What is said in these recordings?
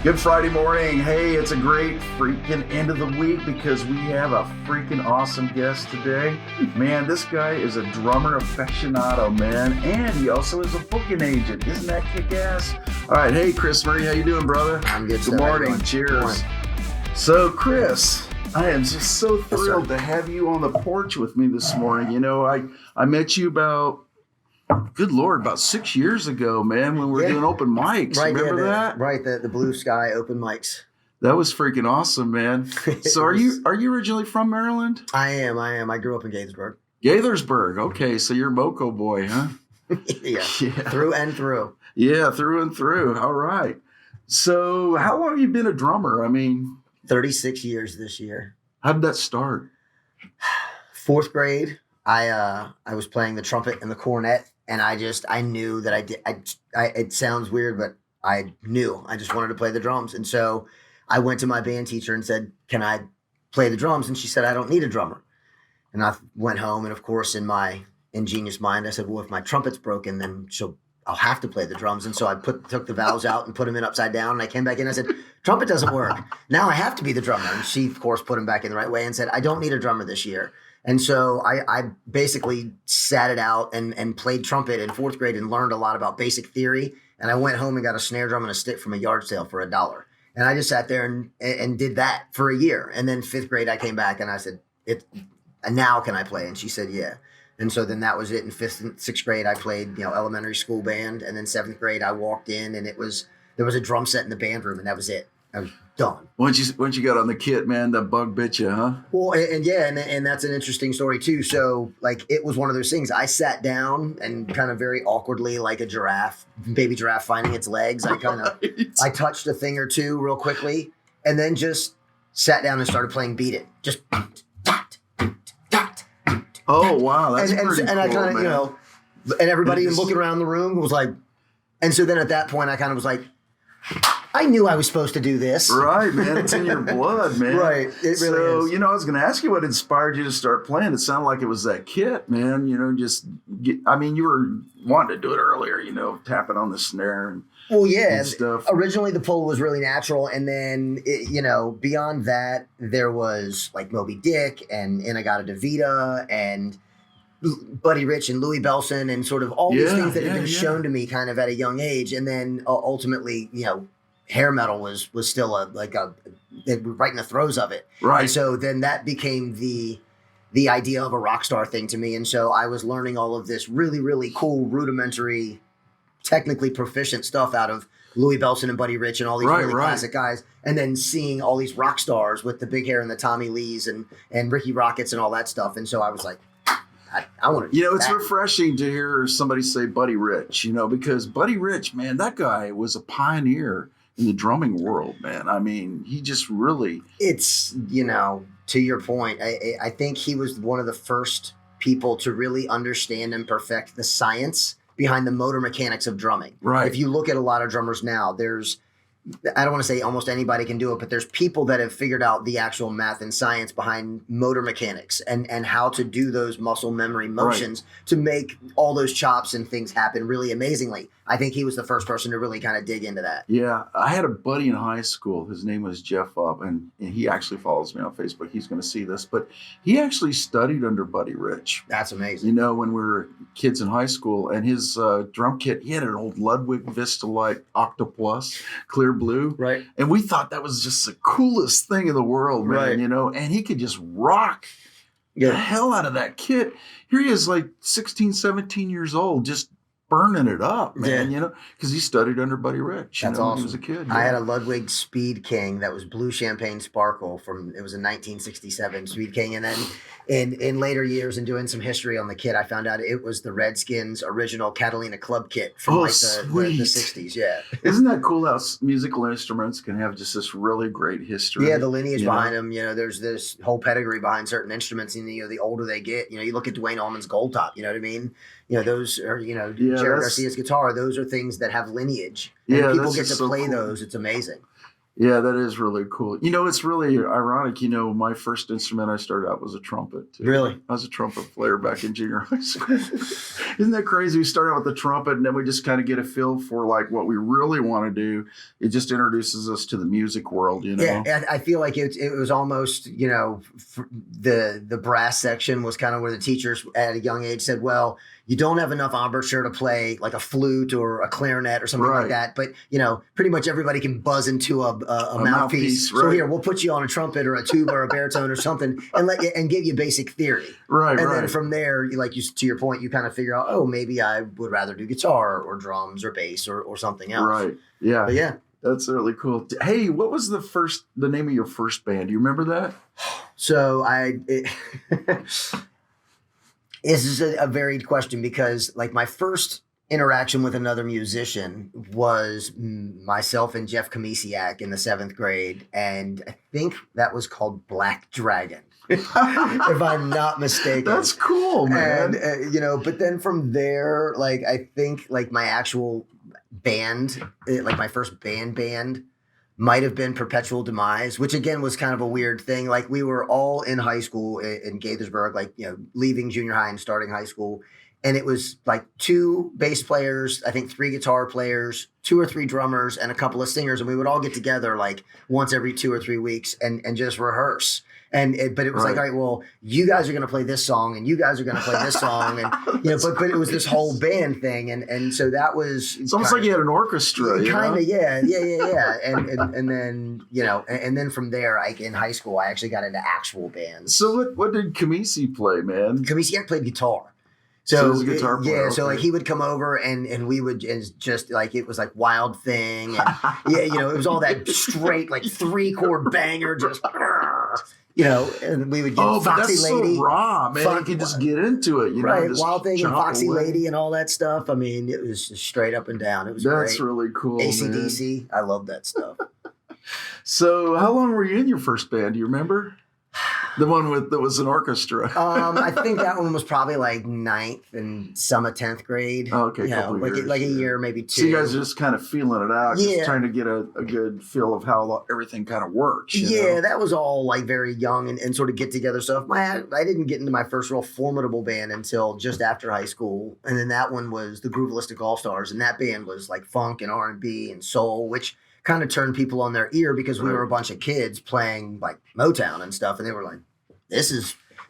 Good Friday morning. Hey, it's a great freaking end of the week because we have a freaking awesome guest today. Man, this guy is a drummer aficionado, man, and he also is a booking agent. Isn't that kick-ass? All right, hey, Chris Murray, how you doing, brother? I'm good. Good morning. Cheers. Good morning. So, Chris, I am just so thrilled to have you on the porch with me this morning. You know, I met you about, good Lord, about 6 years ago, man, when we were doing open mics. Right, Remember that? Right, the Blue Sky open mics. That was freaking awesome, man. So are you originally from Maryland? I am. I grew up in Gaithersburg. Gaithersburg. Okay, so you're a Moco boy, huh? Yeah, through and through. Yeah, through and through. All right. So how long have you been a drummer? I mean, 36 years this year. How did that start? Fourth grade, I was playing the trumpet and the cornet, and I knew that I did. It sounds weird, but I knew I just wanted to play the drums, and so I went to my band teacher and said, "Can I play the drums?" And she said, "I don't need a drummer." And I went home, and of course, in my ingenious mind, I said, "Well, if my trumpet's broken, then I'll have to play the drums." And so I took the valves out and put them in upside down. And I came back in and I said, "Trumpet doesn't work. Now I have to be the drummer." And she, of course, put them back in the right way and said, "I don't need a drummer this year." And so I basically sat it out and played trumpet in fourth grade and learned a lot about basic theory. And I went home and got a snare drum and a stick from a yard sale for $1. And I just sat there and did that for a year. And then fifth grade, I came back and I said, "Now can I play?" And she said, "Yeah." And so then that was it. In fifth and sixth grade, I played, elementary school band. And then seventh grade, I walked in and there was a drum set in the band room, and that was it. I was done. Once you got on the kit, man, that bug bit you, huh? Well, and that's an interesting story too. So like, it was one of those things. I sat down and kind of very awkwardly, like a giraffe, baby giraffe finding its legs. I touched a thing or two real quickly, and then just sat down and started playing Beat It. Just. Oh wow, that's pretty cool, and I kind of, man. And everybody looking around the room was like, and so then at that point I kind of was like, I knew I was supposed to do this. Right, man. It's in your blood, man. Right. It really is. I was going to ask you what inspired you to start playing. It sounded like it was that kit, man. You were wanting to do it earlier, tapping on the snare and stuff. Originally the pull was really natural. And then, beyond that, there was like Moby Dick and In-A-Gadda-Da-Vida and Buddy Rich and Louis Bellson and sort of all these things that had been shown to me kind of at a young age. And then ultimately, hair metal was still right in the throes of it. Right. And so then that became the idea of a rock star thing to me. And so I was learning all of this really, really cool, rudimentary, technically proficient stuff out of Louis Bellson and Buddy Rich and all these classic guys. And then seeing all these rock stars with the big hair and the Tommy Lees and Ricky Rockets and all that stuff. And so I was like, I want to it's refreshing to hear somebody say Buddy Rich, because Buddy Rich, man, that guy was a pioneer in the drumming world, man. I mean, he just really... It's, to your point, I think he was one of the first people to really understand and perfect the science behind the motor mechanics of drumming. Right. If you look at a lot of drummers now, I don't want to say almost anybody can do it, but there's people that have figured out the actual math and science behind motor mechanics and how to do those muscle memory motions to make all those chops and things happen really amazingly. I think he was the first person to really kind of dig into that. Yeah. I had a buddy in high school. His name was Jeff Up, and he actually follows me on Facebook. He's going to see this, but he actually studied under Buddy Rich. That's amazing. When we were kids in high school, and his drum kit, he had an old Ludwig Vistalite Octoplus, clear blue. Right. And we thought that was just the coolest thing in the world, man, and he could just rock the hell out of that kit. Here he is, like 16, 17 years old, just burning it up, man, because he studied under Buddy Rich. That's awesome. When he was a kid. I had a Ludwig Speed King that was blue champagne sparkle it was a 1967 Speed King. And then in later years and doing some history on the kit, I found out it was the Redskins original Catalina Club kit from the 60s. Yeah. Isn't that cool how musical instruments can have just this really great history? Yeah, the lineage behind them. There's this whole pedigree behind certain instruments. And, the older they get, you look at Dwayne Allman's Gold Top, you know what I mean? Those are, Jerry Garcia's guitar. Those are things that have lineage. And people get to play those. It's amazing. Yeah, that is really cool. It's really ironic. My first instrument I started out was a trumpet too. Really? I was a trumpet player back in junior high school. Isn't that crazy? We started out with the trumpet, and then we just kind of get a feel for like what we really want to do. It just introduces us to the music world, Yeah, I feel like it was almost, the brass section was kind of where the teachers at a young age said, well, you don't have enough embouchure to play like a flute or a clarinet or something like that. But, pretty much everybody can buzz into a mouthpiece. Right. So here, we'll put you on a trumpet or a tuba or a baritone or something and give you basic theory. Right. And then from there, to your point, you kind of figure out, oh, maybe I would rather do guitar or drums or bass or something else. Right. Yeah. But yeah. That's really cool. Hey, what was the name of your first band? Do you remember that? So this is a varied question because like my first interaction with another musician was myself and Jeff Kamisiak in the 7th grade. And I think that was called Black Dragon, if I'm not mistaken. That's cool, man. And, but then from there, like, I think like my actual band, like my first band might have been Perpetual Demise, which again was kind of a weird thing. Like we were all in high school in Gaithersburg, like, leaving junior high and starting high school. And it was like 2 bass players, I think 3 guitar players, 2 or 3 drummers, and a couple of singers. And we would all get together like once every 2 or 3 weeks and just rehearse. But it was like, all right, well, you guys are going to play this song and you guys are going to play this song. And, but it was this whole band thing. And so that was. It's almost like you had an orchestra. Kind of, yeah. And then, and then from there, in high school, I actually got into actual bands. So what did Kamisi play, man? Kamisiak played guitar. So he was a guitar player. Yeah, so like he would come over and we would just like it was like Wild Thing and it was all that straight like 3-chord banger just and we would get Foxy that's Lady. So raw, man. You could just get into it, right? Wild Thing and Foxy Lady and all that stuff. I mean, it was just straight up and down. It was that's great. Really cool. AC/DC, I love that stuff. So, how long were you in your first band? Do you remember? The one that was an orchestra. I think that one was probably like 9th and some of 10th grade. Oh, okay, like a year, maybe 2. So you guys are just kind of feeling it out, just trying to get a good feel of how everything kind of works. You know? That was all like very young and sort of get together stuff. I didn't get into my first real formidable band until just after high school, and then that one was the Groovelistic All Stars, and that band was like funk and R&B and soul, which kind of turned people on their ear because we were a bunch of kids playing like Motown and stuff, and they were like,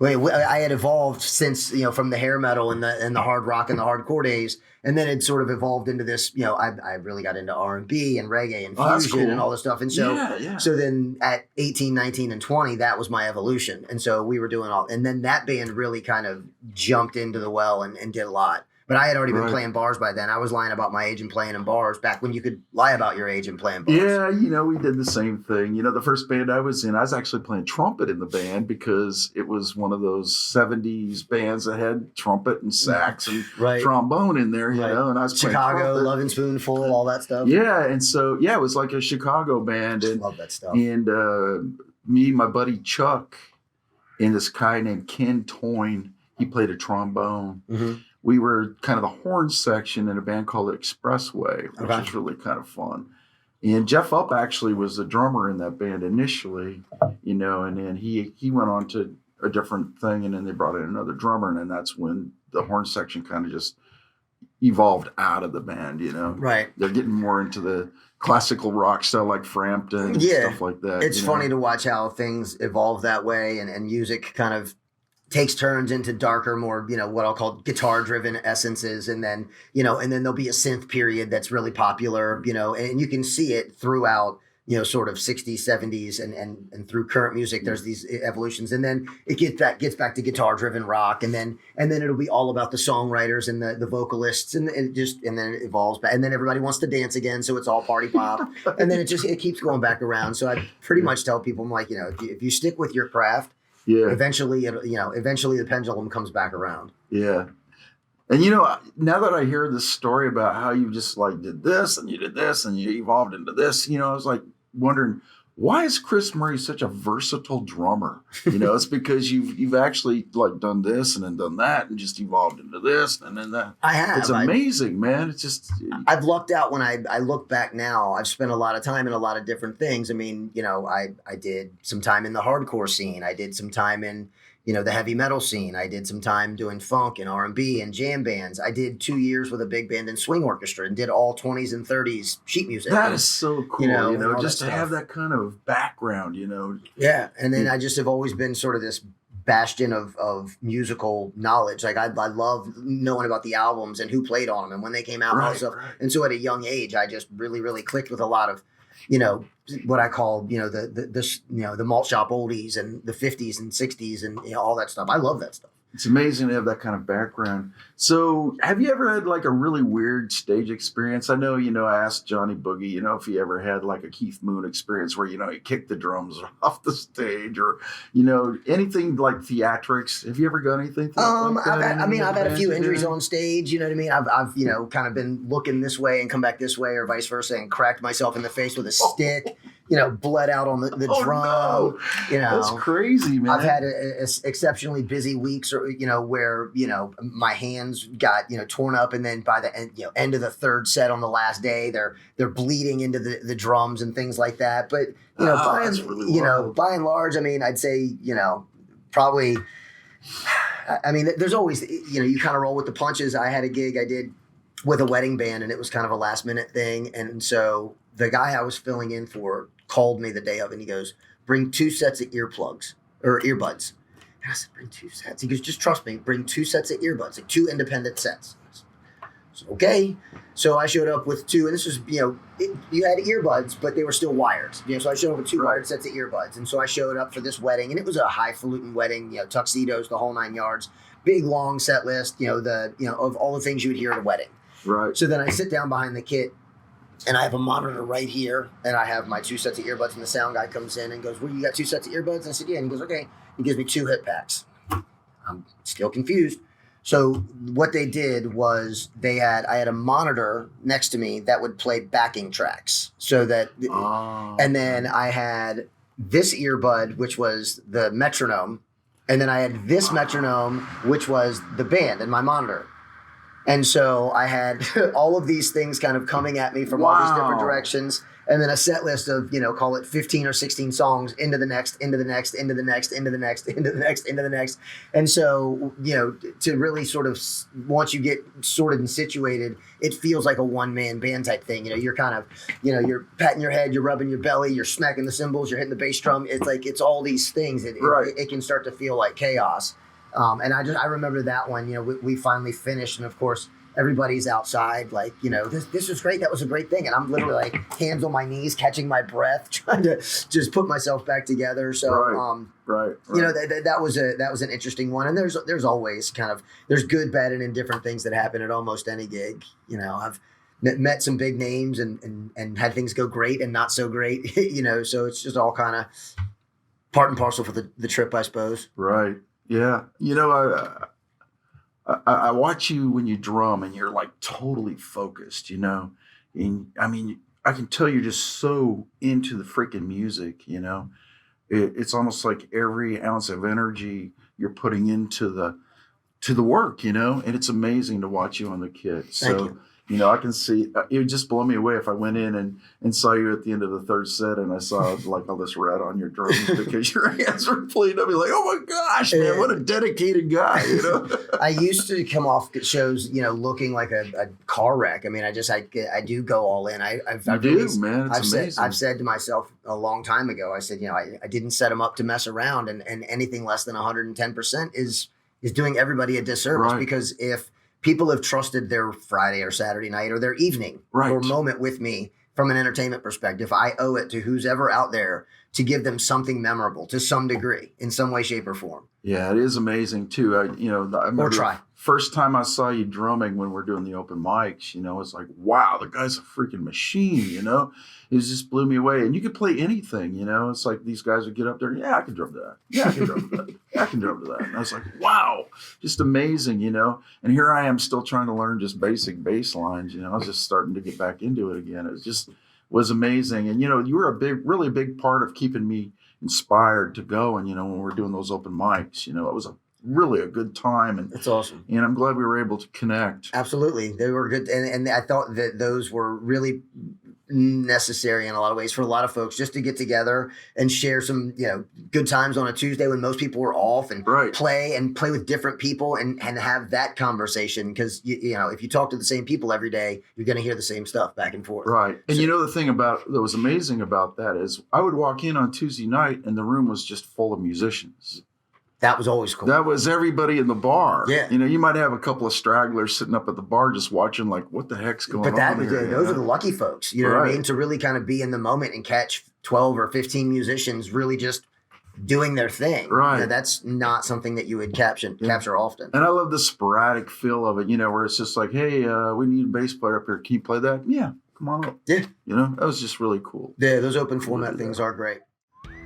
I had evolved since, from the hair metal and the hard rock and the hardcore days, and then it sort of evolved into this, I really got into R&B and reggae and fusion and all this stuff. And so, so then at 18, 19 and 20, that was my evolution. And so we were doing and then that band really kind of jumped into the well and did a lot. But I had already been playing bars by then. I was lying about my age and playing in bars back when you could lie about your age and playing bars. Yeah, we did the same thing. The first band I was in, I was actually playing trumpet in the band because it was one of those 70s bands that had trumpet and sax and trombone in there, and I was playing Chicago, Lovin' Spoonful, all that stuff. Yeah, and so, it was like a Chicago band. And, love that stuff. And me, my buddy Chuck, and this guy named Ken Toyne, he played a trombone. Mm-hmm. We were kind of the horn section in a band called Expressway, which was really kind of fun. And Jeff Up actually was the drummer in that band initially, and then he went on to a different thing, and then they brought in another drummer, and then that's when the horn section kind of just evolved out of the band, Right. They're getting more into the classical rock style like Frampton and stuff like that. It's funny to watch how things evolve that way and music kind of takes turns into darker, more, what I'll call guitar-driven essences. And then, and then there'll be a synth period that's really popular, and you can see it throughout, sort of 60s, 70s and through current music, there's these evolutions. And then it gets back to guitar-driven rock. And then it'll be all about the songwriters and the vocalists and then it evolves back. And then everybody wants to dance again. So it's all party pop. And then it keeps going back around. So I pretty much tell people, I'm like, if you stick with your craft, eventually the pendulum comes back around. Yeah. And now that I hear this story about how you just like did this and you did this and you evolved into this, I was like wondering, why is Chris Murray such a versatile drummer? It's because you've actually like done this and then done that and just evolved into this and then that. I have. It's amazing, man. It's just I've lucked out when I look back now. I've spent a lot of time in a lot of different things. I mean, I did some time in the hardcore scene. I did some time in the heavy metal scene. I did some time doing funk and R&B and jam bands. I did 2 years with a big band and swing orchestra and did all 20s and 30s sheet music. That is so cool, just to have that kind of background, Yeah, and then I just have always been sort of this bastion of musical knowledge. Like I love knowing about the albums and who played on them and when they came out and all stuff. Right. And so at a young age, I just really, really clicked with a lot of what I call, the malt shop oldies and the 50s and 60s and all that stuff. I love that stuff. It's amazing to have that kind of background. So have you ever had like a really weird stage experience? I know, I asked Johnny Boogie, if he ever had like a Keith Moon experience where, he kicked the drums off the stage or, anything like theatrics. Have you ever done anything like that? I've had a few injuries on stage, you know what I mean? I've kind of been looking this way and come back this way or vice versa and cracked myself in the face with a stick. Bled out on the drum. No. That's crazy, man. I've had exceptionally busy weeks, or where my hands got torn up, and then by the end of the third set on the last day, they're bleeding into the drums and things like that. But by and large, I mean, I'd say probably. I mean, there's always you kind of roll with the punches. I had a gig I did with a wedding band, and it was kind of a last minute thing, and so the guy I was filling in for called me the day of and he goes, bring 2 sets of earplugs or earbuds. And I said, bring 2 sets. He goes, just trust me, bring 2 sets of earbuds, like 2 independent sets. So, okay. So I showed up with 2, and this was, you had earbuds, but they were still wired. So I showed up with 2 wired sets of earbuds. And so I showed up for this wedding, and it was a highfalutin wedding, tuxedos, the whole 9 yards, big long set list, of all the things you would hear at a wedding. Right. So then I sit down behind the kit, and I have a monitor right here, and I have my 2 sets of earbuds, and the sound guy comes in and goes, well, you got 2 sets of earbuds? And I said, yeah. And he goes, okay. He gives me 2 hip packs. I'm still confused. So what they did was I had a monitor next to me that would play backing tracks. So that, and then I had this earbud, which was the metronome, and then I had this metronome, which was the band and my monitor. And so I had all of these things kind of coming at me from all these different directions. And then a set list of, call it 15 or 16 songs into the next, into the next, into the next, into the next, into the next, into the next. And so, to really sort of, once you get sorted and situated, it feels like a one-man band type thing. You're kind of, you're patting your head, you're rubbing your belly, you're smacking the cymbals, you're hitting the bass drum. It's like, it's all these things. It can start to feel like chaos. And I remember that one, we finally finished. And of course, everybody's outside like, this was great. That was a great thing. And I'm literally like hands on my knees, catching my breath, trying to just put myself back together. So, right. That was an interesting one. And there's always there's good, bad, and indifferent things that happen at almost any gig. I've met some big names and had things go great and not so great, so it's just all kind of part and parcel for the trip, I suppose. Right. Yeah. I watch you when you drum and you're like totally focused, and I mean, I can tell you're just so into the freaking music, it's almost like every ounce of energy you're putting into the work, and it's amazing to watch you on the kit. Thank you. I can see it would just blow me away if I went in and saw you at the end of the third set and I saw like all this red on your drums because your hands were bleeding. I'd be like, oh my gosh, man, what a dedicated guy, I used to come off shows, looking like a car wreck. I mean, I do go all in. Man. It's amazing. I've said to myself a long time ago, I said, I didn't set them up to mess around, and anything less than 110% is doing everybody a disservice, because if people have trusted their Friday or Saturday night or their evening or moment with me from an entertainment perspective, I owe it to who's ever out there to give them something memorable to some degree in some way, shape, or form. Yeah, it is amazing too. I remember first time I saw you drumming when we're doing the open mics, it's like, wow, the guy's a freaking machine, It just blew me away. And you could play anything, it's like these guys would get up there, yeah, I can drum to that. Yeah, I can drum to that. Yeah, I can drum to that. And I was like, wow, just amazing, And here I am still trying to learn just basic bass lines, I was just starting to get back into it again. It was just was amazing. And, you were really big part of keeping me inspired to go. And, when we're doing those open mics, it was really a good time. And It's awesome. And I'm glad we were able to connect. Absolutely. They were good. And I thought that those were really necessary in a lot of ways for a lot of folks, just to get together and share some, good times on a Tuesday when most people were off, and play with different people and have that conversation. Because, if you talk to the same people every day, you're going to hear the same stuff back and forth. Right. And the thing that was amazing about that is I would walk in on Tuesday night and the room was just full of musicians. That was always cool. That was everybody in the bar. Yeah. You might have a couple of stragglers sitting up at the bar just watching, like, what the heck's going on here? Those are the lucky folks, you know what I mean? To really kind of be in the moment and catch 12 or 15 musicians really just doing their thing. Right. That's not something that you would capture often. And I love the sporadic feel of it, where it's just like, hey, we need a bass player up here. Can you play that? Yeah, come on up. Yeah. That was just really cool. Yeah, those open format things are great.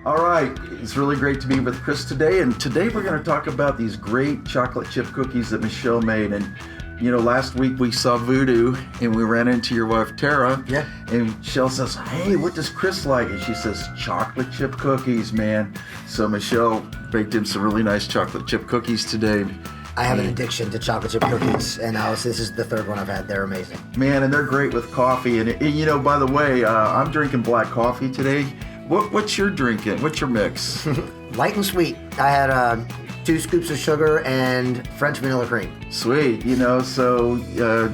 All right, it's really great to be with Chris today, and today we're going to talk about these great chocolate chip cookies that Michelle made. And last week we saw VooDoo, and we ran into your wife Tara. Yeah. And Michelle says, "Hey, what does Chris like?" And she says, "Chocolate chip cookies, man." So Michelle baked in some really nice chocolate chip cookies today. I have an addiction to chocolate chip cookies, and this is the third one I've had. They're amazing. Man, and they're great with coffee. And by the way, I'm drinking black coffee today. What's your drinking? What's your mix? Light and sweet. I had 2 scoops of sugar and French vanilla cream. Sweet. So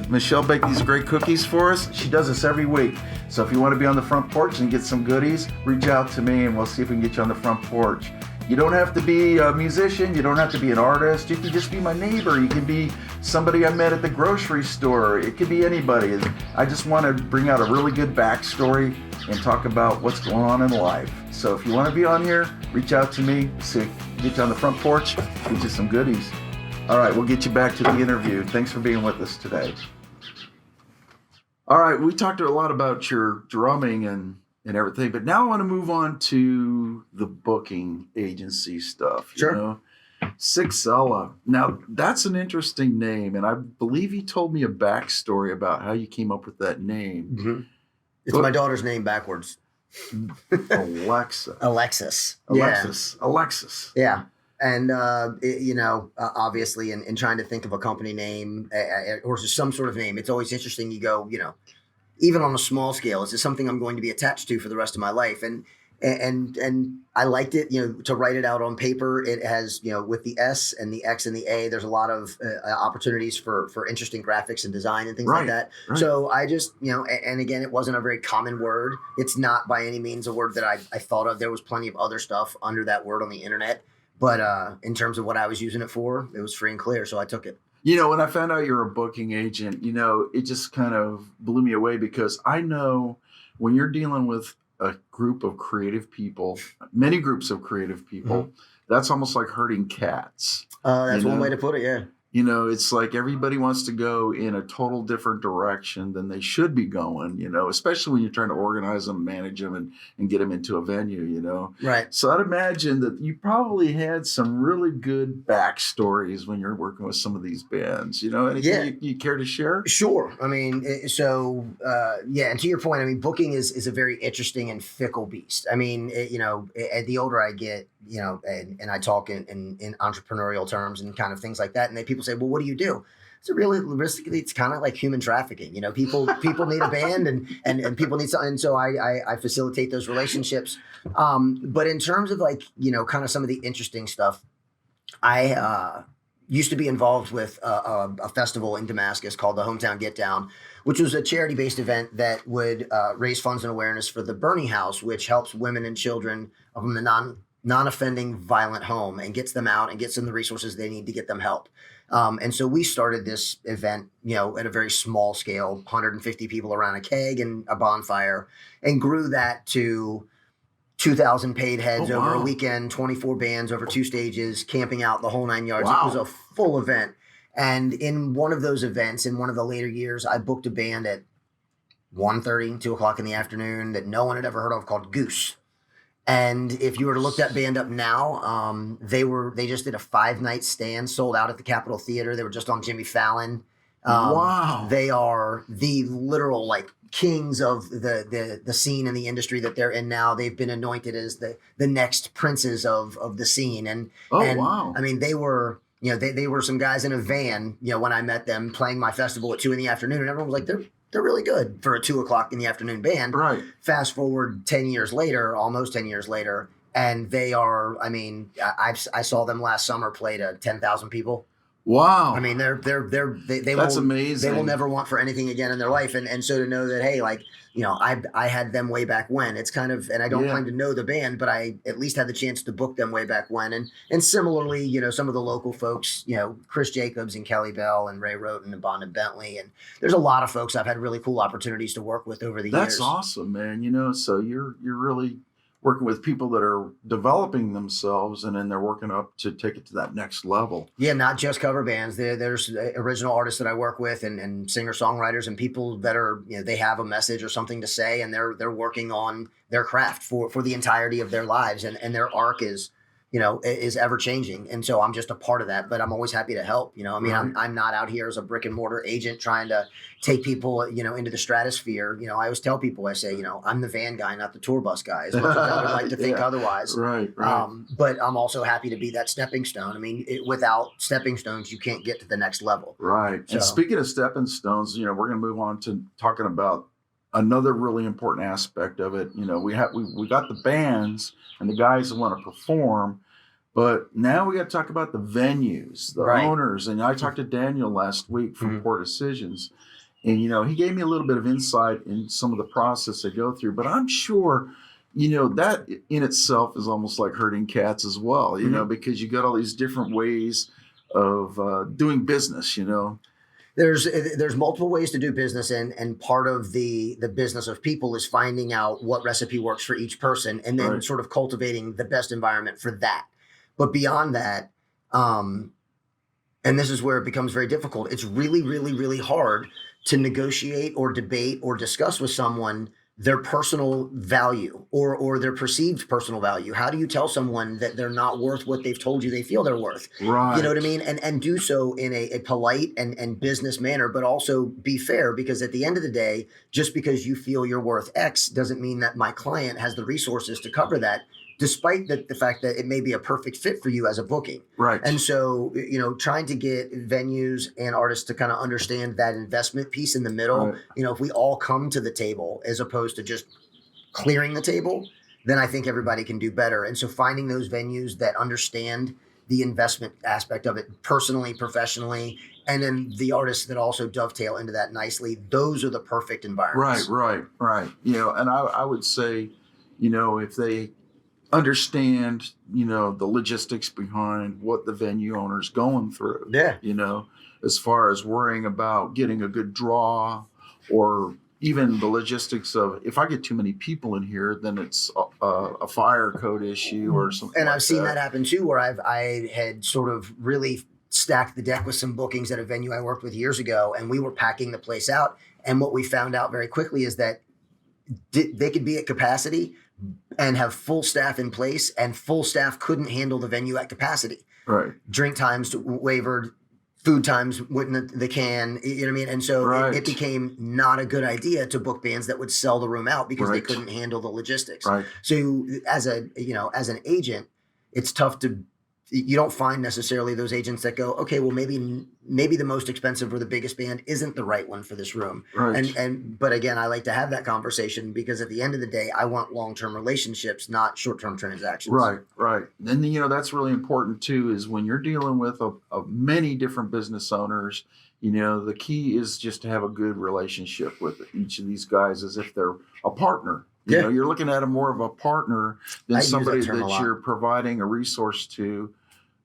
Michelle baked these great cookies for us. She does this every week. So if you want to be on the front porch and get some goodies, reach out to me and we'll see if we can get you on the front porch. You don't have to be a musician. You don't have to be an artist. You can just be my neighbor. You can be somebody I met at the grocery store. It could be anybody. I just want to bring out a really good backstory and talk about what's going on in life. So if you want to be on here, reach out to me. See, get you on the front porch, get you some goodies. All right, we'll get you back to the interview. Thanks for being with us today. All right, we talked a lot about your drumming and everything, but now I want to move on to the booking agency stuff. Sure. Sixela. Now, that's an interesting name, and I believe you told me a backstory about how you came up with that name. Mm-hmm. It's my daughter's name backwards. Alexis. Alexis. Yeah. And, obviously in trying to think of a company name or just some sort of name, it's always interesting. You go, even on a small scale, is this something I'm going to be attached to for the rest of my life? And I liked it, to write it out on paper. It has, with the S and the X and the A, there's a lot of opportunities for interesting graphics and design and things like that. Right. So I just, and again, it wasn't a very common word. It's not by any means a word that I thought of. There was plenty of other stuff under that word on the internet. But in terms of what I was using it for, it was free and clear. So I took it. When I found out you're a booking agent, it just kind of blew me away, because I know when you're dealing with a group of creative people, many groups of creative people, that's almost like herding cats. That's one way to put it, yeah. It's like everybody wants to go in a total different direction than they should be going, especially when you're trying to organize them, manage them, and get them into a venue, Right. So I'd imagine that you probably had some really good backstories when you're working with some of these bands, Anything you care to share? Sure. I mean, and to your point, I mean, booking is a very interesting and fickle beast. I mean, the older I get, and I talk in entrepreneurial terms and kind of things like that, and people say, well, what do you do? So realistically, it's kind of like human trafficking. People need a band and people need something. And so I facilitate those relationships. But in terms of kind of some of the interesting stuff, I used to be involved with a festival in Damascus called the Hometown Get Down, which was a charity-based event that would raise funds and awareness for the Bernie House, which helps women and children from the non-offending violent home and gets them out and gets them the resources they need to get them help. And so we started this event, at a very small scale, 150 people around a keg and a bonfire, and grew that to 2,000 paid heads over a weekend, 24 bands over 2 stages, camping out the whole 9 yards. Wow. It was a full event. And in one of those events, in one of the later years, I booked a band at 1:30, 2 o'clock in the afternoon that no one had ever heard of, called Goose. And if you were to look that band up now, they just did a 5-night stand, sold out at the Capitol Theater. They were just on Jimmy Fallon. Wow. They are the literal like kings of the scene and the industry that they're in now. They've been anointed as the next princes of the scene. And Wow. I mean, they were, you know, they were some guys in a van, you know, when I met them playing my festival at 2 p.m, and everyone was like, they're really good for a 2 p.m. band. Right. Fast forward 10 years later, almost 10 years later, and they are, I mean, I saw them last summer play to 10,000 people. Wow. I mean, they That's amazing. They will never want for anything again in their life. And so to know that, hey, like, you know, I had them way back when. It's kind of, and I don't claim to know the band, but I at least had the chance to book them way back when. And similarly, you know, some of the local folks, you know, Chris Jacobs and Kelly Bell and Ray Roten and Bond and Bentley. And there's a lot of folks I've had really cool opportunities to work with over the years. That's awesome, man. You know, so you're really working with people that are developing themselves, and then they're working up to take it to that next level. Yeah, not just cover bands. There's original artists that I work with, and singer-songwriters, and people that are, you know, they have a message or something to say, and they're working on their craft for the entirety of their lives, and their arc is, you know, is ever changing. And so I'm just a part of that, but I'm always happy to help. You know, I mean, Right. I'm not out here as a brick and mortar agent trying to take people, you know, into the stratosphere. You know, I always tell people, I say, you know, I'm the van guy, not the tour bus guy, as much as I would like to think otherwise. Right. But I'm also happy to be that stepping stone. I mean, without stepping stones, you can't get to the next level. Right. So- And speaking of stepping stones, you know, we're going to move on to talking about another really important aspect of it. You know, we got the bands and the guys that want to perform, but now we got to talk about the venues, the Right. owners. And I talked to Daniel last week from Mhm. Poor Decisions, and you know, he gave me a little bit of insight in some of the process they go through. But I'm sure, you know, that in itself is almost like herding cats as well. You know, because you got all these different ways of doing business. You know. There's multiple ways to do business, and part of the business of people is finding out what recipe works for each person, and then Right. sort of cultivating the best environment for that. But beyond that, and this is where it becomes very difficult. It's really, really, really hard to negotiate or debate or discuss with someone their personal value or their perceived personal value. How do you tell someone that they're not worth what they've told you they feel they're worth? Right. You know what I mean? And do so in a polite and business manner, but also be fair, because at the end of the day, just because you feel you're worth X doesn't mean that my client has the resources to cover that, despite the fact that it may be a perfect fit for you as a booking. Right. And so, you know, trying to get venues and artists to kind of understand that investment piece in the middle, Right. you know, if we all come to the table as opposed to just clearing the table, then I think everybody can do better. And so finding those venues that understand the investment aspect of it personally, professionally, and then the artists that also dovetail into that nicely, those are the perfect environments. Right. You know, and I would say, you know, if they understand, you know, the logistics behind what the venue owner's going through. Yeah. You know, as far as worrying about getting a good draw, or even the logistics of, if I get too many people in here, then it's a fire code issue or something. And like I've seen that happen too, where I had sort of really stacked the deck with some bookings at a venue I worked with years ago, and we were packing the place out. And what we found out very quickly is that they could be at capacity and have full staff in place, and full staff couldn't handle the venue at capacity. Right. Drink times wavered, food times wouldn't the can, you know what I mean? And so Right. it became not a good idea to book bands that would sell the room out because they Right. couldn't handle the logistics. Right. So as an agent, it's tough you don't find necessarily those agents that go, okay, well, maybe the most expensive or the biggest band isn't the right one for this room. Right. But again, I like to have that conversation, because at the end of the day, I want long-term relationships, not short-term transactions. Right. And you know, that's really important too, is when you're dealing with a many different business owners, you know, the key is just to have a good relationship with each of these guys as if they're a partner. You know, you're looking at them more of a partner than somebody that you're providing a resource to.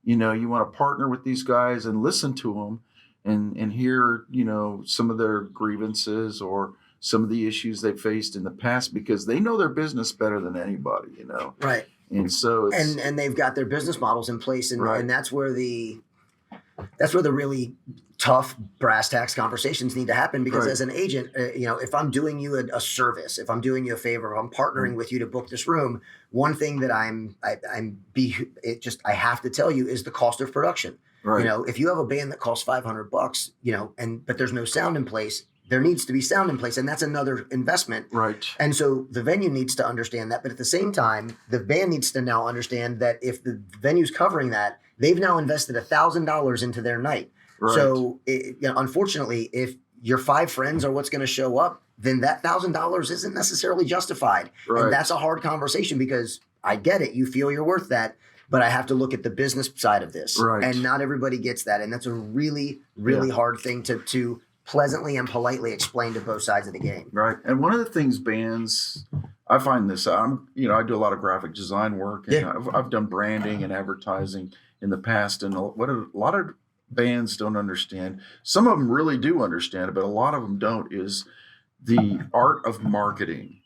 You know, you want to partner with these guys and listen to them and hear, you know, some of their grievances or some of the issues they've faced in the past, because they know their business better than anybody, you know. Right. And so it's, and they've got their business models in place, and Right. and that's where the that's where the really tough brass tacks conversations need to happen, because as an agent, if I'm doing you a service, if I'm doing you a favor, if I'm partnering with you to book this room, one thing that I have to tell you is the cost of production. Right. If you have a band that costs $500, but there's no sound in place, there needs to be sound in place, and that's another investment. Right. And so the venue needs to understand that, but at the same time, the band needs to now understand that if the venue's covering that, they've now invested $1,000 into their night. Right. So, unfortunately, if your 5 friends are what's going to show up, then that $1,000 isn't necessarily justified. Right. And that's a hard conversation, because I get it. You feel you're worth that, but I have to look at the business side of this. Right. And not everybody gets that. And that's a really, really hard thing to pleasantly and politely explain to both sides of the game. Right. And one of the things bands, I find this, I do a lot of graphic design work, and I've done branding and advertising in the past. And what a lot of bands don't understand, some of them really do understand it, but a lot of them don't, is the art of marketing,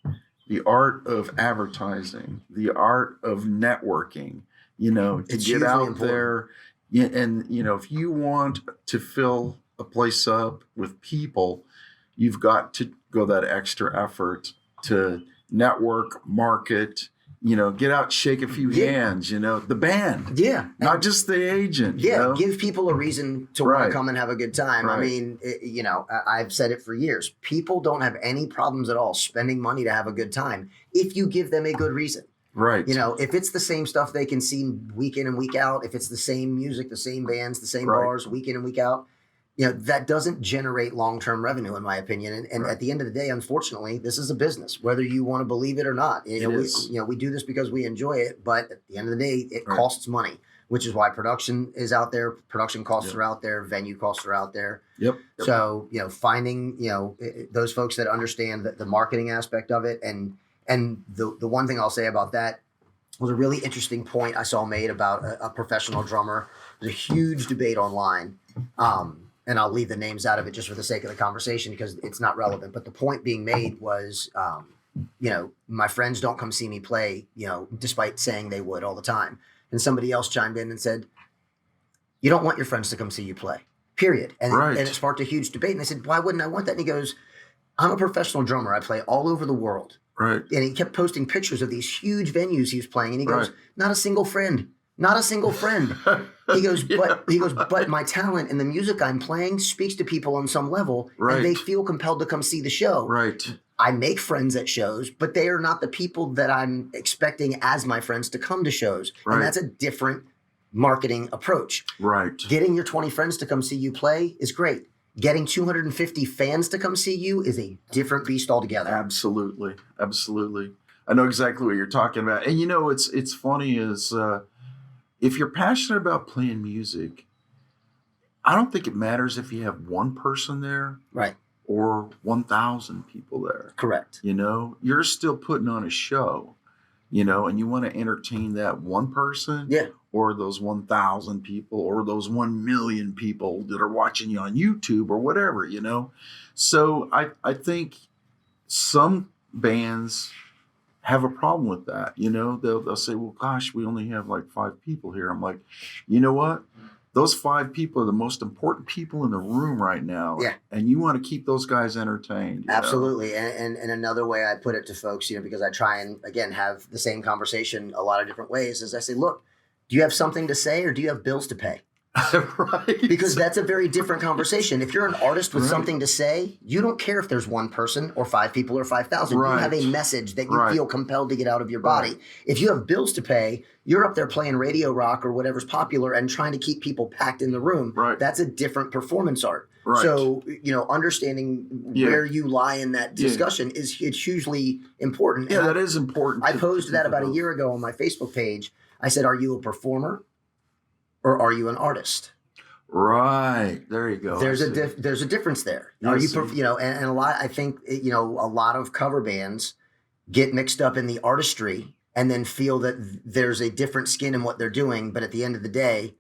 the art of advertising, the art of networking, to It's get hugely out important. there. And, if you want to fill a place up with people, you've got to go that extra effort to network, market, get out, shake a few hands, the band. Yeah. Not just the agent. Yeah. Give people a reason to want to come and have a good time. Right. I mean, I've said it for years. People don't have any problems at all spending money to have a good time if you give them a good reason. Right. If it's the same stuff they can see week in and week out, if it's the same music, the same bands, the same bars week in and week out, that doesn't generate long-term revenue, in my opinion. And at the end of the day, unfortunately, this is a business, whether you want to believe it or not. We do this because we enjoy it, but at the end of the day, it costs money, which is why production is out there. Production costs are out there. Venue costs are out there. Yep. So, finding, those folks that understand the marketing aspect of it. And the one thing I'll say about that was a really interesting point I saw made about a professional drummer. There's a huge debate online. And I'll leave the names out of it just for the sake of the conversation, because it's not relevant. But the point being made was, my friends don't come see me play, despite saying they would all the time. And somebody else chimed in and said, you don't want your friends to come see you play, period. And it sparked a huge debate. And I said, why wouldn't I want that? And he goes, I'm a professional drummer. I play all over the world. Right. And he kept posting pictures of these huge venues he was playing. And he goes, not a single friend. Not a single friend. He goes, but my talent and the music I'm playing speaks to people on some level, and they feel compelled to come see the show. Right. I make friends at shows, but they are not the people that I'm expecting as my friends to come to shows. Right. And that's a different marketing approach. Right. Getting your 20 friends to come see you play is great. Getting 250 fans to come see you is a different beast altogether. Absolutely. Absolutely. I know exactly what you're talking about. And it's funny is, if you're passionate about playing music, I don't think it matters if you have one person there, right, or 1,000 people there. Correct. You're still putting on a show, and you want to entertain that one person, or those 1,000 people, or those 1 million people that are watching you on YouTube or whatever, So I think some bands have a problem with that. They'll say, well, gosh, we only have like 5 people here. I'm like, you know what? Those 5 people are the most important people in the room right now. Yeah. And you want to keep those guys entertained. Absolutely. And another way I put it to folks, because I try and, again, have the same conversation a lot of different ways, is I say, look, do you have something to say, or do you have bills to pay? Right. Because that's a very different conversation. If you're an artist with something to say, you don't care if there's 1 person or 5 people or 5,000. You have a message that you feel compelled to get out of your body. If you have bills to pay, you're up there playing radio rock or whatever's popular and trying to keep people packed in the room. Right. That's a different performance art. Right. So, understanding where you lie in that discussion it's hugely important. Yeah, that is important. I posed that about a year ago on my Facebook page. I said, are you a performer or are you an artist? Right. There you go. There's a difference there. Are you and a lot, I think, a lot of cover bands get mixed up in the artistry and then feel that there's a different skin in what they're doing. But at the end of the day,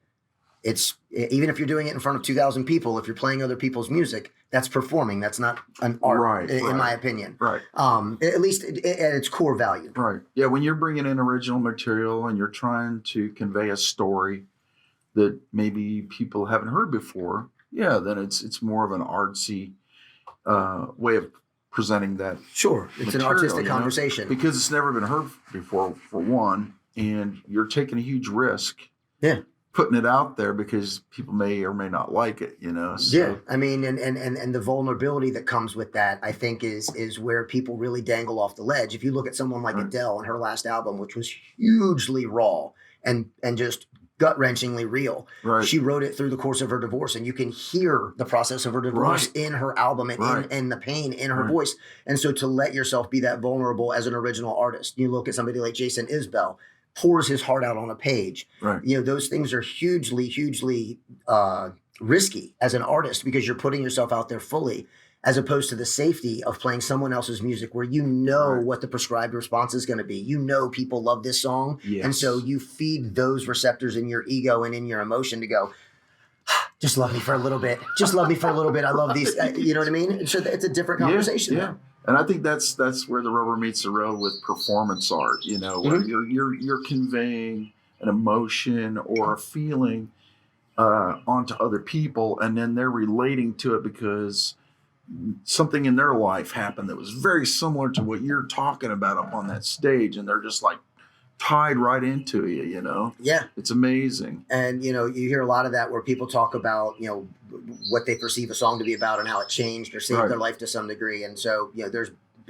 it's, even if you're doing it in front of 2,000 people, if you're playing other people's music, that's performing. That's not an art, in my opinion. Right. At least at its core value. Right. Yeah. When you're bringing in original material and you're trying to convey a story, that maybe people haven't heard before, yeah, then it's more of an artsy way of presenting that Sure, it's material, an artistic you know? conversation. Because it's never been heard before, for one, and you're taking a huge risk. Yeah. Putting it out there because people may or may not like it, you know. So, yeah, I mean, and the vulnerability that comes with that, I think, is where people really dangle off the ledge. If you look at someone like Right. Adele and her last album, which was hugely raw and just gut wrenchingly real, right. she wrote it through the course of her divorce, and you can hear the process of her divorce Right. in her album and Right. in the pain in her Right. voice. And so to let yourself be that vulnerable as an original artist, you look at somebody like Jason Isbell, pours his heart out on a page. Right. You know, those things are hugely risky as an artist because you're putting yourself out there fully, as opposed to the safety of playing someone else's music where you know Right. what the prescribed response is going to be. You know people love this song. Yes. And so you feed those receptors in your ego and in your emotion to go, just love me for a little bit. Just love me for a little bit. I love these. You know what I mean? So it's a different conversation. Yeah. And I think that's where the rubber meets the road with performance art, you know, where you're conveying an emotion or a feeling onto other people, and then they're relating to it because something in their life happened that was very similar to what you're talking about up on that stage, and they're just like tied right into you, you know? Yeah. It's amazing. And, you know, you hear a lot of that where people talk about, you know, what they perceive a song to be about and how it changed or saved Right. their life to some degree. And so, you know,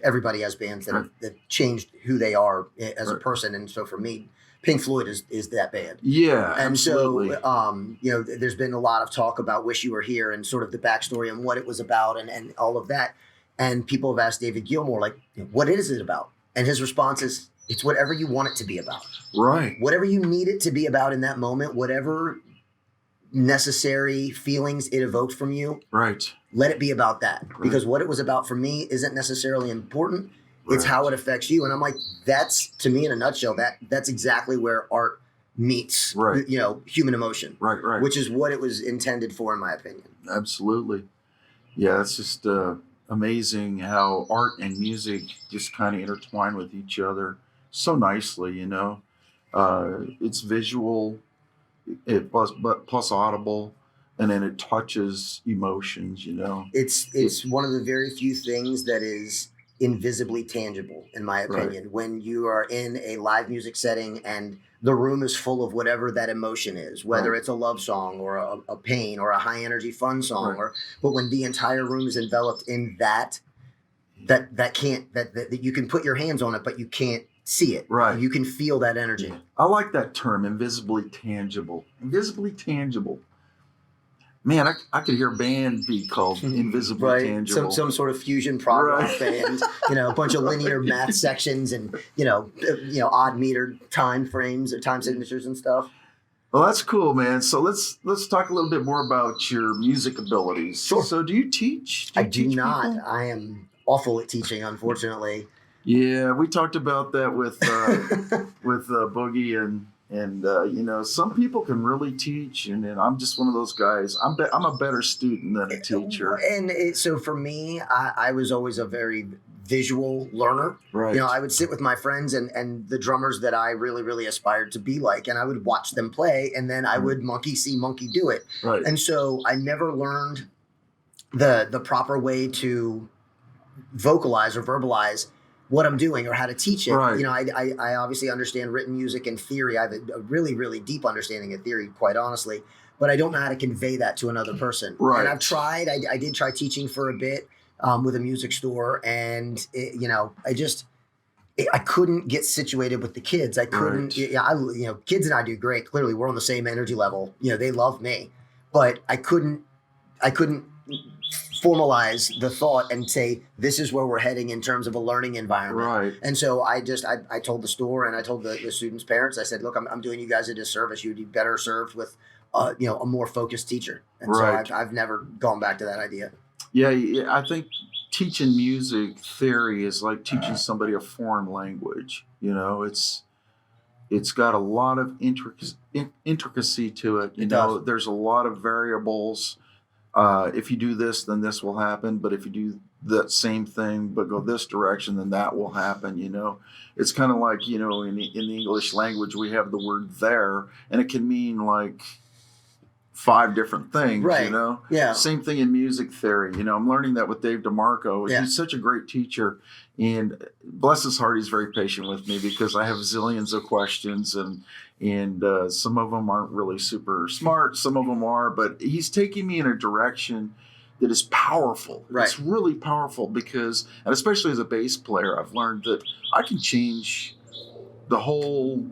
everybody has bands that, Right. that changed who they are as a Right. person. And so for me, Pink Floyd is that band. Yeah, And absolutely. so, you know, there's been a lot of talk about Wish You Were Here and sort of the backstory and what it was about and all of that. And people have asked David Gilmour, like, what is it about? And his response is, it's whatever you want it to be about. Right. Whatever you need it to be about in that moment, whatever necessary feelings it evoked from you, Right. let it be about that. Right. Because what it was about for me isn't necessarily important. It's Right. how it affects you. And I'm like, that's, to me, in a nutshell, that's exactly where art meets, Right. you know, human emotion, Right. Right. which is what it was intended for, in my opinion. Absolutely. Yeah, it's just amazing how art and music just kind of intertwine with each other so nicely, you know. It's visual, plus audible, and then it touches emotions, you know. It's one of the very few things that is invisibly tangible, in my opinion. When you are in a live music setting and the room is full of whatever that emotion is, whether Right. it's a love song or a pain or a high energy fun song, Right. but when the entire room is enveloped in that you can put your hands on it, but you can't see it. Right. You can feel that energy. I like that term, invisibly tangible. Invisibly tangible. Man, I could hear a band be called Invisibly Right. Tangible. Some sort of fusion prog rock Right. band, you know, a bunch of linear math sections and, you know, odd meter time frames or time signatures and stuff. Well, that's cool, man. So let's talk a little bit more about your music abilities. Sure. So do you teach? I you do teach not. people? I am awful at teaching, unfortunately. Yeah, we talked about that with Boogie and you know, some people can really teach, and then I'm just one of those guys. I'm a better student than a teacher. And so for me, I was always a very visual learner. Right. You know, I would sit with my friends and the drummers that I really, really aspired to be like, and I would watch them play, and then I would monkey see, monkey do it. Right. And so I never learned the proper way to vocalize or verbalize what I'm doing or how to teach it. Right. You know, I obviously understand written music and theory. I have a really, really deep understanding of theory, quite honestly, but I don't know how to convey that to another person. Right. And I've tried. I did try teaching for a bit with a music store, and you know, I couldn't get situated with the kids. I couldn't. Right. You know, kids and I do great. Clearly, we're on the same energy level. You know, they love me, but I couldn't formalize the thought and say, this is where we're heading in terms of a learning environment. Right. And so I told the store and I told the students' parents, I said, look, I'm doing you guys a disservice. You'd be better served with, you know, a more focused teacher. And Right. so I've never gone back to that idea. Yeah, I think teaching music theory is like teaching somebody a foreign language. You know, it's got a lot of intricacy to it. You It know, does. there's a lot of variables. If you do this, then this will happen. But if you do that same thing, but go this direction, then that will happen. You know, it's kind of like, you know, in the English language, we have the word there, and it can mean like 5 different things, Right. you know? Yeah. Same thing in music theory. You know, I'm learning that with Dave DeMarco. Yeah. He's such a great teacher. And bless his heart, he's very patient with me because I have zillions of questions and some of them aren't really super smart. Some of them are, but he's taking me in a direction that is powerful. Right. It's really powerful because, and especially as a bass player, I've learned that I can change the whole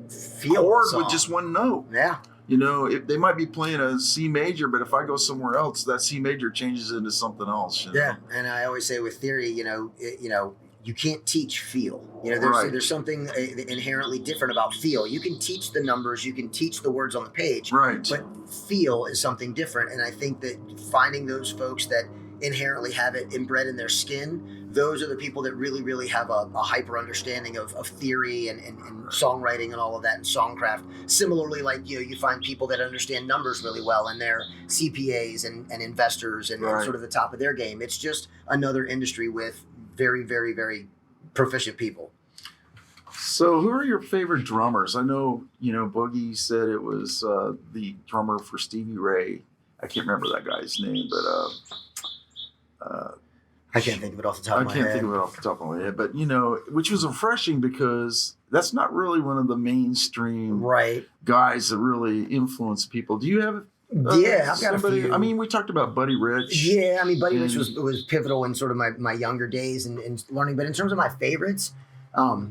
chord with just one note. Yeah. You know, they might be playing a C major, but if I go somewhere else, that C major changes into something else. You know? Yeah, and I always say with theory, you can't teach feel. You know, there's something inherently different about feel. You can teach the numbers, you can teach the words on the page, right? But feel is something different, and I think that finding those folks that inherently have it inbred in their skin, those are the people that really, really have a hyper understanding of theory and songwriting and all of that and songcraft. Similarly, like you find people that understand numbers really well and they're CPAs and investors and sort of the top of their game. It's just another industry with very, very, very proficient people. So who are your favorite drummers? I know, Boogie said it was the drummer for Stevie Ray. I can't remember that guy's name, but I can't think of it off the top of my head. I can't think of it off the top of my head, but which was refreshing because that's not really one of the mainstream guys that really influence people. Do you have? I've got a few. I mean, we talked about Buddy Rich. Yeah, I mean, Buddy Rich was pivotal in sort of my younger days and learning. But in terms of my favorites,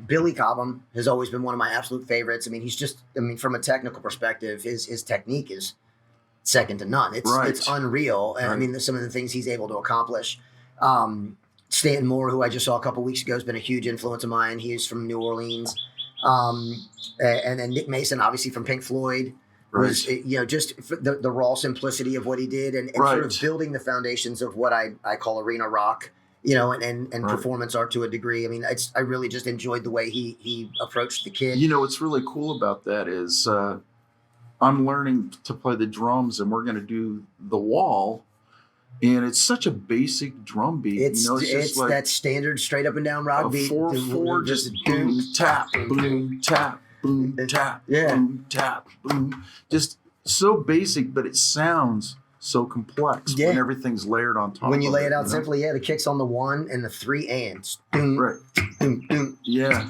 Billy Cobham has always been one of my absolute favorites. I mean, from a technical perspective, his technique is second to none. It's unreal. And I mean, some of the things he's able to accomplish. Stanton Moore, who I just saw a couple weeks ago, has been a huge influence of mine. He's from New Orleans. And then Nick Mason, obviously from Pink Floyd, was just the raw simplicity of what he did and sort of building the foundations of what I call arena rock, and performance art to a degree. I mean, I really just enjoyed the way he approached the kid. What's really cool about that is I'm learning to play the drums and we're going to do the wall. And it's such a basic drum beat. It's just like that standard straight up and down rock beat. 4/4, just boom, tap, boom, tap, boom, tap, boom, tap, boom. Just so basic, but it sounds so complex when everything's layered on top. When you lay it out simply, the kick's on the 1 and the 3 ands. Right. Yeah.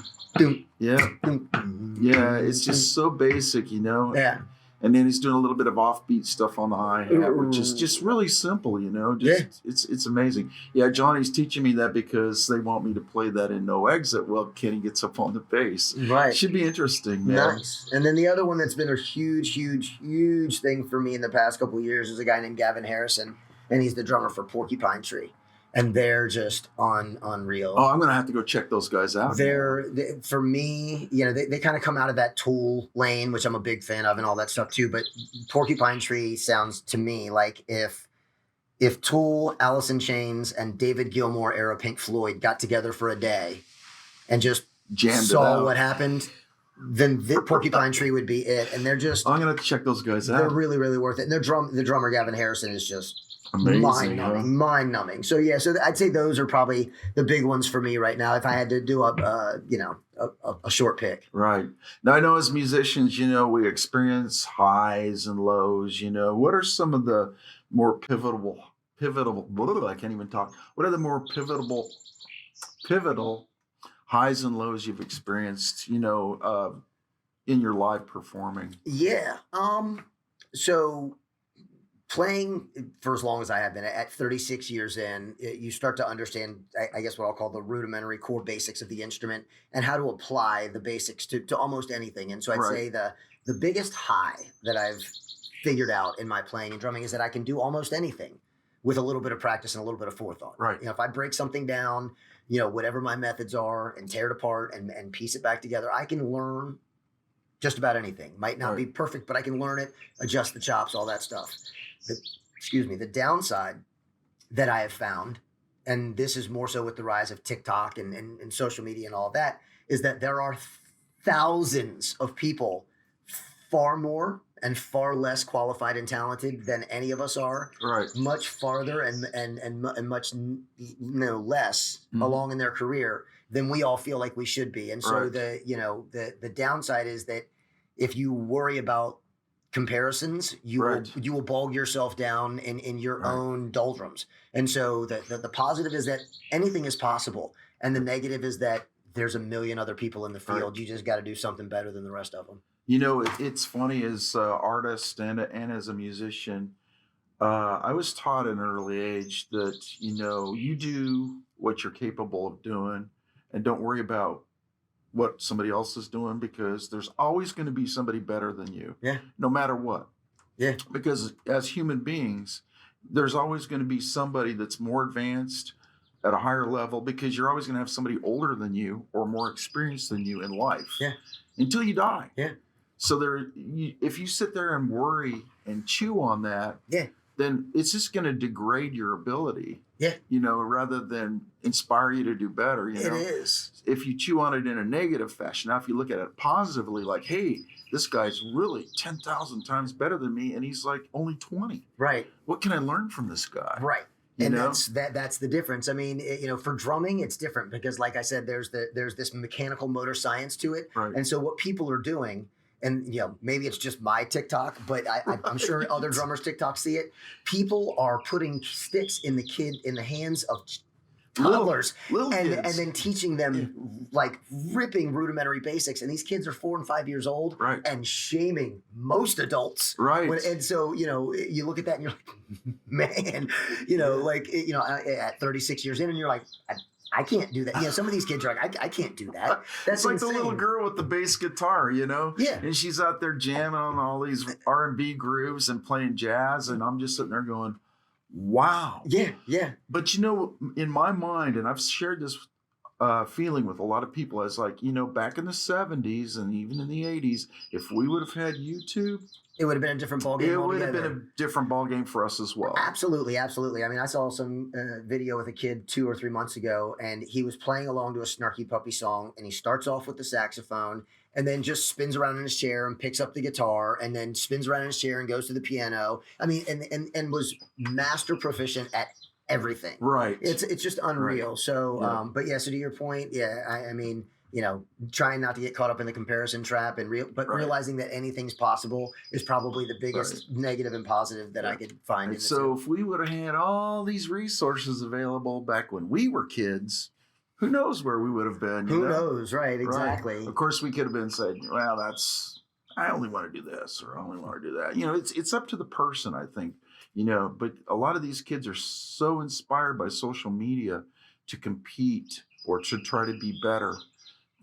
Yeah. It's just so basic, Yeah. And then he's doing a little bit of offbeat stuff on the hi-hat, which is just really simple, It's amazing. Yeah, Johnny's teaching me that because they want me to play that in no exit while Kenny gets up on the bass. Right. Should be interesting, man. Nice. And then the other one that's been a huge, huge, huge thing for me in the past couple of years is a guy named Gavin Harrison, and he's the drummer for Porcupine Tree. And they're just unreal. Oh, I'm going to have to go check those guys out. For me, they kind of come out of that Tool lane, which I'm a big fan of and all that stuff too. But Porcupine Tree sounds to me like if Tool, Alice in Chains, and David Gilmour era Pink Floyd got together for a day and just saw what happened, then Porcupine Tree would be it. And they're just... I'm going to check those guys out. They're really, really worth it. And the drummer, Gavin Harrison, is just... amazing, mind-numbing. So I'd say those are probably the big ones for me right now. If I had to do a short pick. Right. Now I know as musicians, we experience highs and lows. What are some of the more pivotal? I can't even talk. What are the more pivotal highs and lows you've experienced? In your live performing. Yeah. So. Playing for as long as I have been, at 36 years in, you start to understand, I guess, what I'll call the rudimentary core basics of the instrument and how to apply the basics to almost anything. And so I'd say the biggest high that I've figured out in my playing and drumming is that I can do almost anything with a little bit of practice and a little bit of forethought. Right. If I break something down, whatever my methods are, and tear it apart and piece it back together, I can learn just about anything. Might not be perfect, but I can learn it, adjust the chops, all that stuff. The downside that I have found, and this is more so with the rise of TikTok and social media and all of that, is that there are thousands of people far more and far less qualified and talented than any of us are. Right. Much farther and much less along in their career than we all feel like we should be. And so the downside is that if you worry about comparisons, you will bog yourself down in your own doldrums. And so the positive is that anything is possible, and the negative is that there's a million other people in the field. You just got to do something better than the rest of them. You know, it's funny as an artist and as a musician. I was taught at an early age that, you know, you do what you're capable of doing and don't worry about what somebody else is doing, because there's always going to be somebody better than you. Yeah. No matter what. Yeah. Because as human beings, there's always going to be somebody that's more advanced at a higher level, because you're always going to have somebody older than you or more experienced than you in life. Yeah. Until you die. Yeah. So if you sit there and worry and chew on that, then it's just going to degrade your ability. Yeah. You know, rather than inspire you to do better. You know? It is. If you chew on it in a negative fashion. Now, if you look at it positively, like, hey, this guy's really 10,000 times better than me, and he's like only 20. Right. What can I learn from this guy? Right. You and know? that's the difference. I mean, you know, for drumming, it's different because, like I said, there's this mechanical motor science to it. Right. And so what people are doing, and you know, maybe it's just my TikTok, but I'm sure other drummers' TikTok see it. People are putting sticks in the hands of toddlers, little and kids. then teaching them like ripping rudimentary basics. And these kids are 4 and 5 years old, and shaming most adults. Right. And so, you know, you look at that and you're like, man, you know, like, you know, at 36 years in, and you're like, I can't do that. You know, some of these kids are like, I can't do that. That's it's like insane. the little girl with the bass guitar, you know? Yeah. And she's out there jamming on all these R&B grooves and playing jazz, and I'm just sitting there going, wow. Yeah, yeah. But, you know, in my mind, and I've shared this feeling with a lot of people, as like, you know, back in the 70s and even in the 80s, if we would have had YouTube, it would have been a different ballgame. It would have been a different ballgame for us as well. Absolutely, absolutely. I mean, I saw some video with a kid 2 or 3 months ago, and he was playing along to a Snarky Puppy song, and he starts off with the saxophone, and then just spins around in his chair and picks up the guitar, and then spins around in his chair and goes to the piano. I mean, and was master proficient at everything. Right. It's just unreal. Right. So, but yeah. So to your point, I mean, you know, trying not to get caught up in the comparison trap, and realizing that anything's possible is probably the biggest negative and positive that I could find. And so if we would have had all these resources available back when we were kids, who knows where we would have been? Who knows? Right. Exactly. Right. Of course, we could have been saying, well, I only want to do this, or I only want to do that. You know, it's up to the person, I think, you know, but a lot of these kids are so inspired by social media to compete or to try to be better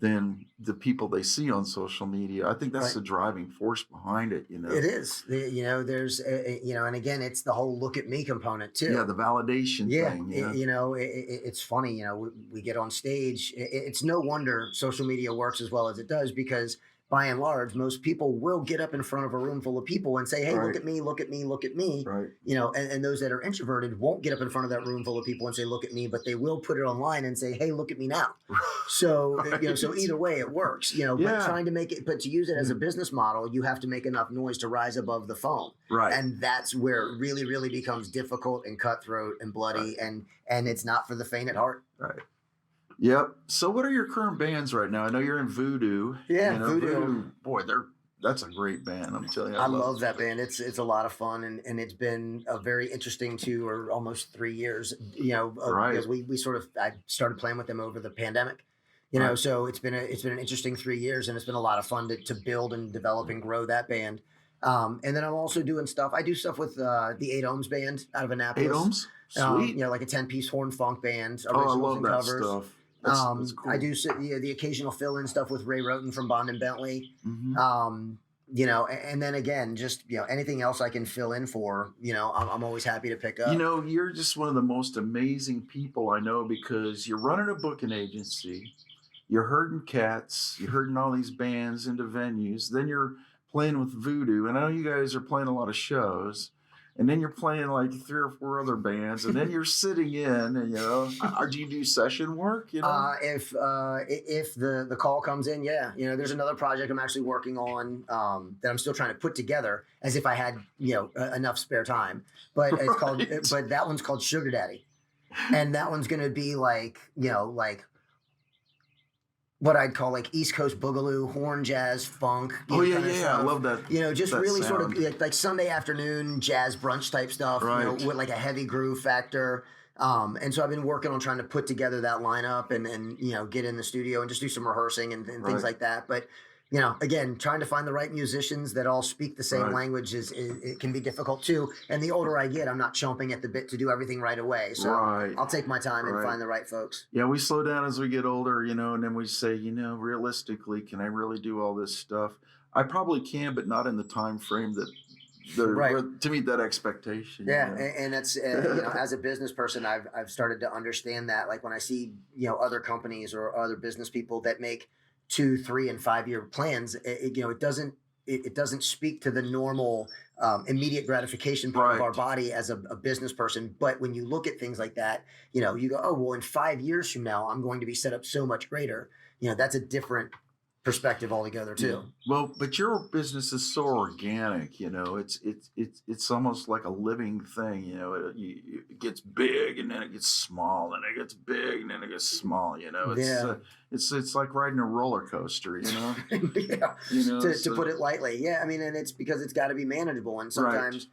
than the people they see on social media. I think that's the driving force behind it, you know. It is. You know, there's, you know, and again, it's the whole look at me component too. Yeah, the validation thing. Yeah. You know, it's funny, you know, we get on stage. It's no wonder social media works as well as it does, because by and large, most people will get up in front of a room full of people and say, hey, look at me, look at me, look at me. Right. You know, and those that are introverted won't get up in front of that room full of people and say, look at me, but they will put it online and say, hey, look at me now. So, you know, so either way it works, you know, but trying to make it, but to use it as a business model, you have to make enough noise to rise above the foam. Right. And that's where it really, really becomes difficult and cutthroat and bloody, and it's not for the faint at heart. Right. Yep. So what are your current bands right now? I know you're in VooDoo. Yeah, you know, VooDoo. Boy, that's a great band. I'm telling you. I love that band. It's a lot of fun, and it's been a very interesting 2 or almost 3 years, you know, because we sort of, I started playing with them over the pandemic, you know, so it's been an interesting 3 years, and it's been a lot of fun to build and develop and grow that band. And then I'm also doing stuff. I do stuff with the 8 Ohms Band out of Annapolis. 8 Ohms? Sweet. You know, like a 10-piece horn funk band. I love that covers. stuff. That's cool. I do the occasional fill-in stuff with Ray Roten from Bond and Bentley. Mm-hmm. You know, and then again, just, you know, anything else I can fill in for, you know, I'm always happy to pick up. You know, you're just one of the most amazing people I know, because you're running a booking agency, you're herding cats, you're herding all these bands into venues, then you're playing with VooDoo, and I know you guys are playing a lot of shows, and then you're playing like 3 or 4 other bands, and then you're sitting in, and, you know, do you do session work? You know, if the call comes in, yeah, you know, there's another project I'm actually working on that I'm still trying to put together as if I had, you know, enough spare time. But it's called, but that one's called Sugar Daddy, and that one's going to be like, you know, like what I'd call like East Coast boogaloo, horn jazz, funk. Oh yeah, kind of yeah, stuff. I love that. Just that really sound. sort of like Sunday afternoon jazz brunch type stuff. Right. With like a heavy groove factor. And so I've been working on trying to put together that lineup and get in the studio and just do some rehearsing and things like that. But again, trying to find the right musicians that all speak the same language is it can be difficult too. And the older I get, I'm not chomping at the bit to do everything right away. So I'll take my time and find the right folks. Yeah, we slow down as we get older, and then we say, realistically, can I really do all this stuff? I probably can, but not in the time frame that to meet that expectation. Yeah, and that's as a business person, I've started to understand that. Like when I see other companies or other business people that make 2, 3, and 5 year plans, it doesn't speak to the normal immediate gratification part of our body as a business person. But when you look at things like that, you go, oh well, in 5 years from now, I'm going to be set up so much greater. That's a different perspective altogether too. Well, but your business is so organic, it's almost like a living thing. It gets big and then it gets small and it gets big and then it gets small. It's like riding a roller coaster. To put it lightly. Yeah, I mean, and it's because it's got to be manageable, and sometimes.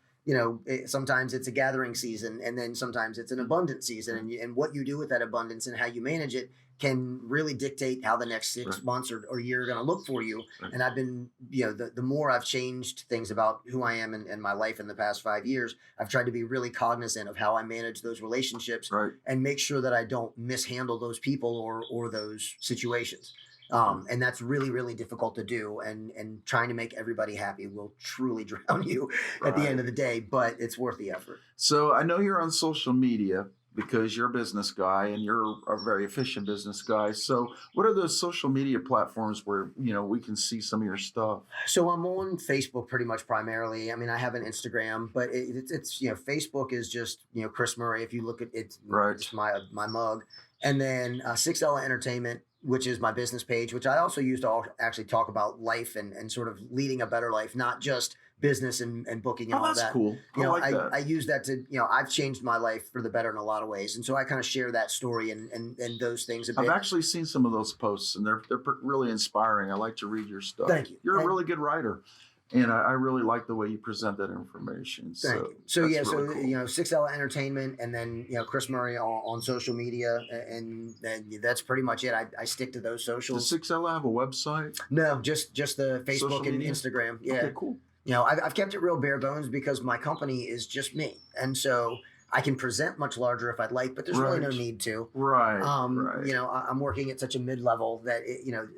Sometimes it's a gathering season, and then sometimes it's an abundance season, and what you do with that abundance and how you manage it can really dictate how the next 6 months or year are going to look for you. And I've been, the more I've changed things about who I am and my life in the past 5 years, I've tried to be really cognizant of how I manage those relationships and make sure that I don't mishandle those people or those situations. And that's really, really difficult to do. And trying to make everybody happy will truly drown you at the end of the day, but it's worth the effort. So I know you're on social media because you're a business guy and you're a very efficient business guy. So what are those social media platforms where, we can see some of your stuff? So I'm on Facebook pretty much primarily. I mean, I have an Instagram, but it's Facebook is just, Chris Murray. If you look at it, it's my mug. And then Sixela Entertainment, which is my business page, which I also use to actually talk about life and sort of leading a better life, not just business and booking and all that. That's cool. I use that to, I've changed my life for the better in a lot of ways. And so I kind of share that story and those things a bit. I've actually seen some of those posts and they're really inspiring. I like to read your stuff. Thank you. You're a really good writer. And I really like the way you present that information. Thank you. So really cool. Sixela Entertainment, and then Chris Murray on social media, and that's pretty much it. I stick to those socials. Does Sixela have a website? No, just the Facebook and Instagram. Yeah. Okay, cool. I've kept it real bare bones because my company is just me, and so I can present much larger if I'd like, but there's really no need to. Right. I'm working at such a mid-level that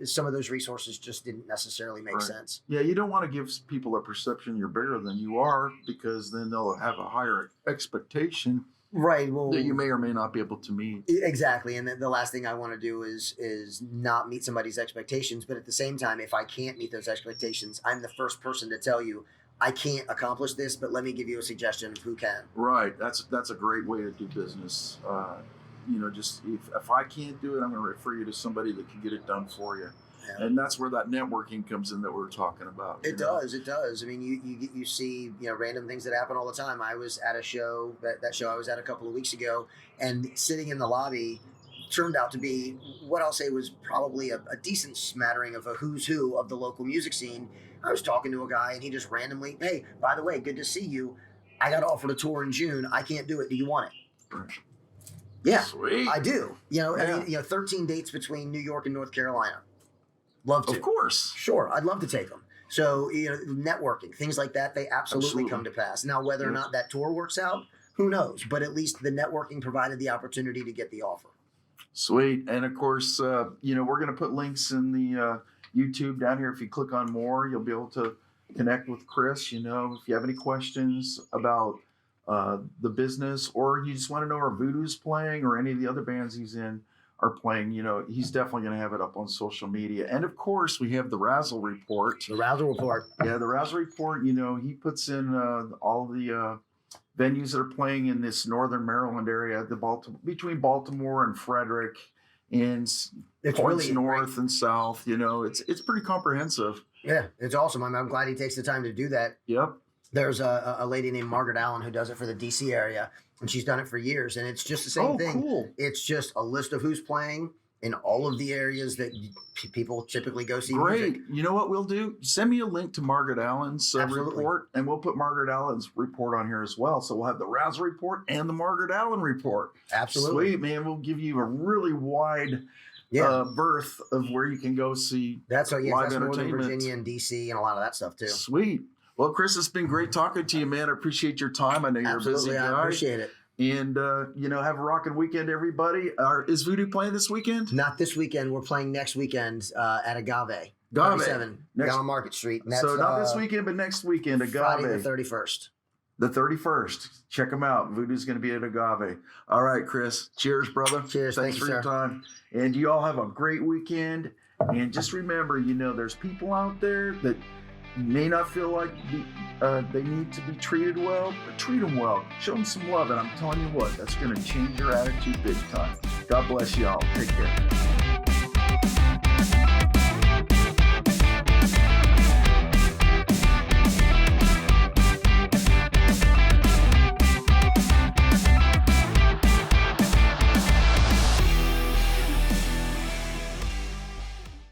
some of those resources just didn't necessarily make sense. Yeah, you don't want to give people a perception you're bigger than you are, because then they'll have a higher expectation. Right. Well, that you may or may not be able to meet. Exactly. And the last thing I want to do is not meet somebody's expectations. But at the same time, if I can't meet those expectations, I'm the first person to tell you, I can't accomplish this, but let me give you a suggestion of who can. Right. That's a great way to do business. Just if I can't do it, I'm going to refer you to somebody that can get it done for you. Yeah. And that's where that networking comes in that we're talking about. It does. I mean, you see, random things that happen all the time. I was at a show, that show I was at a couple of weeks ago, and sitting in the lobby turned out to be what I'll say was probably a decent smattering of a who's who of the local music scene. I was talking to a guy and he just randomly, hey, by the way, good to see you. I got offered a tour in June. I can't do it. Do you want it? Yeah, sweet. I do. I mean, 13 dates between New York and North Carolina. Love to. Of course. Sure. I'd love to take them. So, networking, things like that, they absolutely come to pass. Now, whether or not that tour works out, who knows? But at least the networking provided the opportunity to get the offer. Sweet. And of course, we're going to put links in the YouTube down here. If you click on more, you'll be able to connect with Chris. If you have any questions about the business, or you just want to know where VooDoo's playing or any of the other bands he's in are playing, he's definitely going to have it up on social media. And of course, we have the Razzle Report. The Razzle Report. Yeah, the Razzle Report, he puts in all the venues that are playing in this northern Maryland area, between Baltimore and Frederick, and it's points really north and south. It's pretty comprehensive. Yeah, it's awesome. I'm glad he takes the time to do that. Yep. There's a lady named Margaret Allen who does it for the DC area, and she's done it for years. And it's just the same thing. Cool. It's just a list of who's playing, in all of the areas that people typically go see Great. music. You know what we'll do? Send me a link to Margaret Allen's Absolutely. report, and we'll put Margaret Allen's report on here as well. So we'll have the Razzle Report and the Margaret Allen report. Absolutely. Sweet, man. We'll give you a really wide berth of where you can go see that's live Northern entertainment. Virginia and DC and a lot of that stuff too. Sweet. Well, Chris, it's been great talking to you, man. I appreciate your time. I know you're Absolutely, a busy guy. I appreciate it. And, have a rocking weekend, everybody. Is VooDoo playing this weekend? Not this weekend. We're playing next weekend at Agave. Agave. 37 Next- down Market Street. And that's, So not this weekend, but next weekend, Agave. Friday the 31st. The 31st. Check them out. VooDoo's going to be at Agave. All right, Chris. Cheers, brother. Cheers. Thanks Thank you, for your sir. time. And you all have a great weekend. And just remember, there's people out there that may not feel like they need to be treated well, but treat them well. Show them some love. And I'm telling you what, that's going to change your attitude big time. God bless you all. Take care.